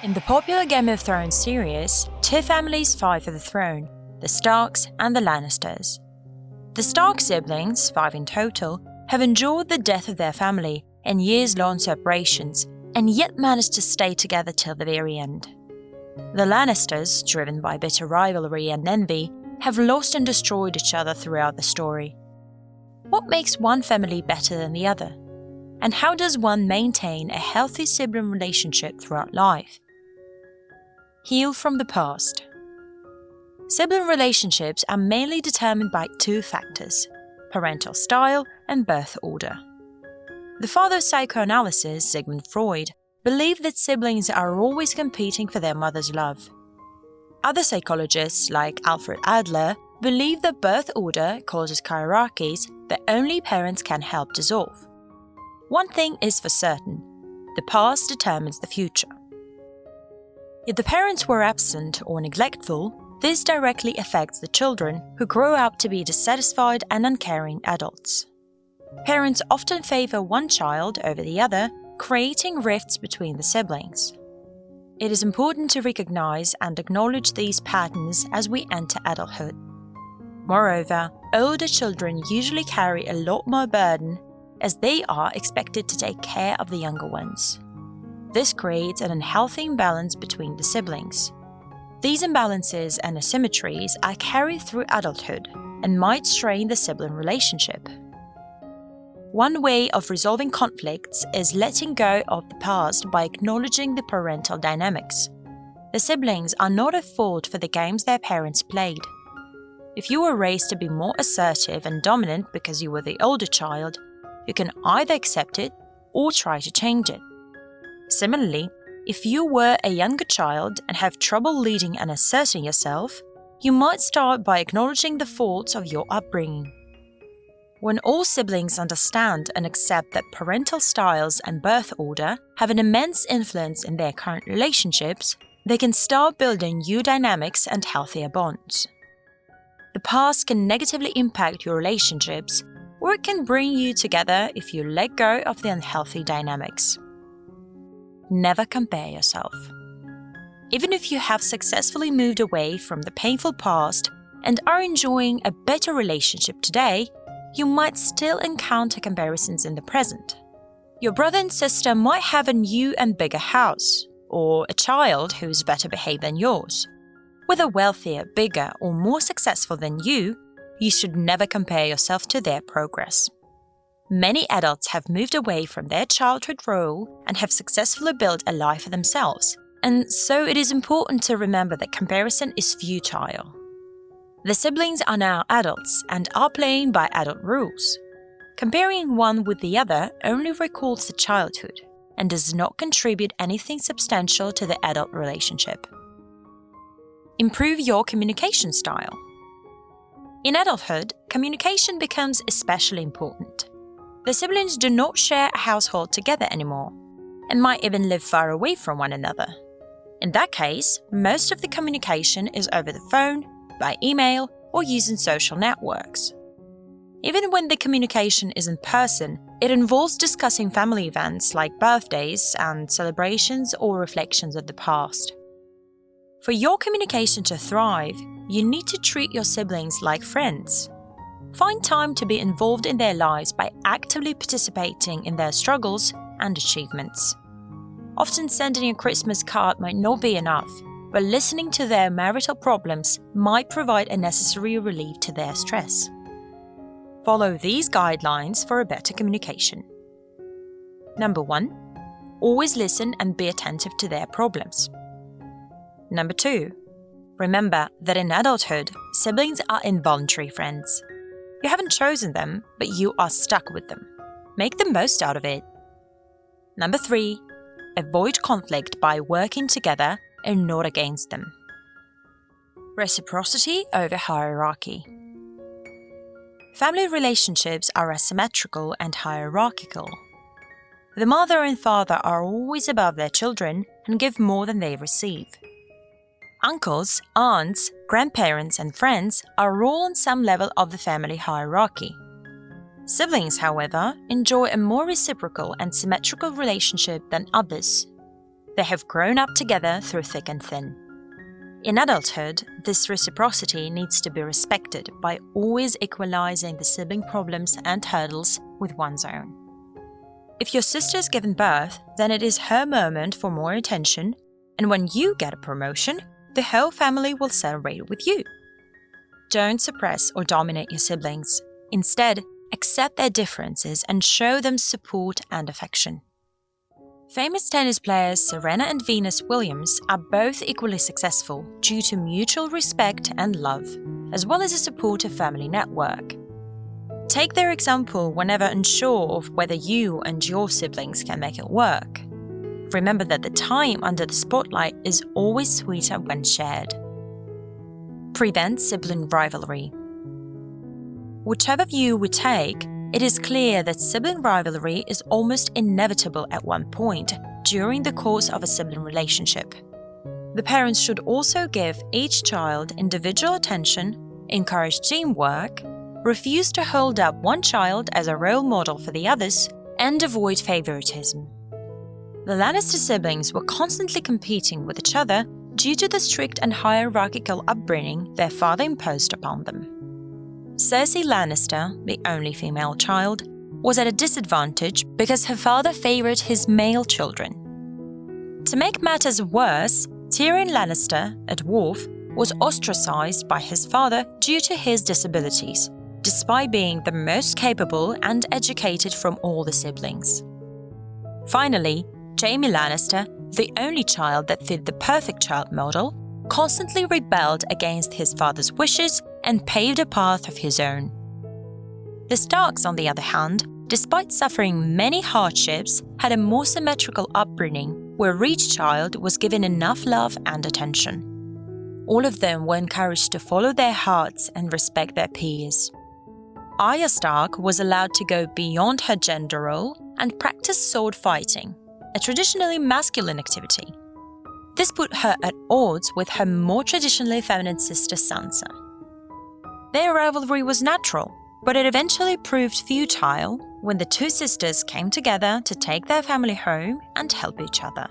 In the popular Game of Thrones series, two families fight for the throne, the Starks and the Lannisters. The Stark siblings, 5 in total, have endured the death of their family and years-long separations, and yet managed to stay together till the very end. The Lannisters, driven by bitter rivalry and envy, have lost and destroyed each other throughout the story. What makes one family better than the other? And how does one maintain a healthy sibling relationship throughout life? Heal from the past. Sibling relationships are mainly determined by 2 factors: parental style and birth order. The father of psychoanalysis, Sigmund Freud, believed that siblings are always competing for their mother's love. Other psychologists, like Alfred Adler, believe that birth order causes hierarchies that only parents can help dissolve. One thing is for certain: the past determines the future. If the parents were absent or neglectful, this directly affects the children, who grow up to be dissatisfied and uncaring adults. Parents often favor one child over the other, creating rifts between the siblings. It is important to recognize and acknowledge these patterns as we enter adulthood. Moreover, older children usually carry a lot more burden, as they are expected to take care of the younger ones. This creates an unhealthy imbalance between the siblings. These imbalances and asymmetries are carried through adulthood and might strain the sibling relationship. One way of resolving conflicts is letting go of the past by acknowledging the parental dynamics. The siblings are not at fault for the games their parents played. If you were raised to be more assertive and dominant because you were the older child, you can either accept it or try to change it. Similarly, if you were a younger child and have trouble leading and asserting yourself, you might start by acknowledging the faults of your upbringing. When all siblings understand and accept that parental styles and birth order have an immense influence in their current relationships, they can start building new dynamics and healthier bonds. The past can negatively impact your relationships, or it can bring you together if you let go of the unhealthy dynamics. Never compare yourself. Even if you have successfully moved away from the painful past and are enjoying a better relationship today, you might still encounter comparisons in the present. Your brother and sister might have a new and bigger house, or a child who is better behaved than yours. Whether wealthier, bigger, or more successful than you should never compare yourself to their progress. Many adults have moved away from their childhood role and have successfully built a life for themselves, and so it is important to remember that comparison is futile. The siblings are now adults and are playing by adult rules. Comparing one with the other only recalls the childhood and does not contribute anything substantial to the adult relationship. Improve your communication style. In adulthood, communication becomes especially important. The siblings do not share a household together anymore, and might even live far away from one another. In that case, most of the communication is over the phone, by email, or using social networks. Even when the communication is in person, it involves discussing family events like birthdays and celebrations or reflections of the past. For your communication to thrive, you need to treat your siblings like friends. Find time to be involved in their lives by actively participating in their struggles and achievements. Often sending a Christmas card might not be enough, but listening to their marital problems might provide a necessary relief to their stress. Follow these guidelines for a better communication. Number 1. Always listen and be attentive to their problems. Number 2. Remember that in adulthood, siblings are involuntary friends. You haven't chosen them, but you are stuck with them. Make the most out of it. Number 3. Avoid conflict by working together and not against them. Reciprocity over hierarchy. Family relationships are asymmetrical and hierarchical. The mother and father are always above their children and give more than they receive. Uncles, aunts, grandparents, and friends are all on some level of the family hierarchy. Siblings, however, enjoy a more reciprocal and symmetrical relationship than others. They have grown up together through thick and thin. In adulthood, this reciprocity needs to be respected by always equalizing the sibling problems and hurdles with one's own. If your sister's given birth, then it is her moment for more attention, and when you get a promotion, the whole family will celebrate with you. Don't suppress or dominate your siblings. Instead, accept their differences and show them support and affection. Famous tennis players Serena and Venus Williams are both equally successful due to mutual respect and love, as well as a supportive family network. Take their example whenever unsure of whether you and your siblings can make it work. Remember that the time under the spotlight is always sweeter when shared. Prevent sibling rivalry. Whichever view we take, it is clear that sibling rivalry is almost inevitable at one point during the course of a sibling relationship. The parents should also give each child individual attention, encourage teamwork, refuse to hold up one child as a role model for the others, and avoid favoritism. The Lannister siblings were constantly competing with each other due to the strict and hierarchical upbringing their father imposed upon them. Cersei Lannister, the only female child, was at a disadvantage because her father favored his male children. To make matters worse, Tyrion Lannister, a dwarf, was ostracized by his father due to his disabilities, despite being the most capable and educated from all the siblings. Finally, Jaime Lannister, the only child that fit the perfect child model, constantly rebelled against his father's wishes and paved a path of his own. The Starks, on the other hand, despite suffering many hardships, had a more symmetrical upbringing where each child was given enough love and attention. All of them were encouraged to follow their hearts and respect their peers. Arya Stark was allowed to go beyond her gender role and practice sword fighting, a traditionally masculine activity. This put her at odds with her more traditionally feminine sister Sansa. Their rivalry was natural, but it eventually proved futile when the two sisters came together to take their family home and help each other.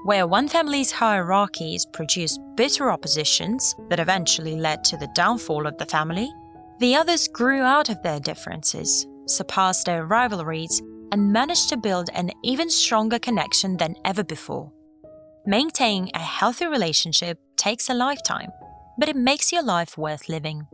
Where one family's hierarchies produced bitter oppositions that eventually led to the downfall of the family, the others grew out of their differences, surpassed their rivalries, and managed to build an even stronger connection than ever before. Maintaining a healthy relationship takes a lifetime, but it makes your life worth living.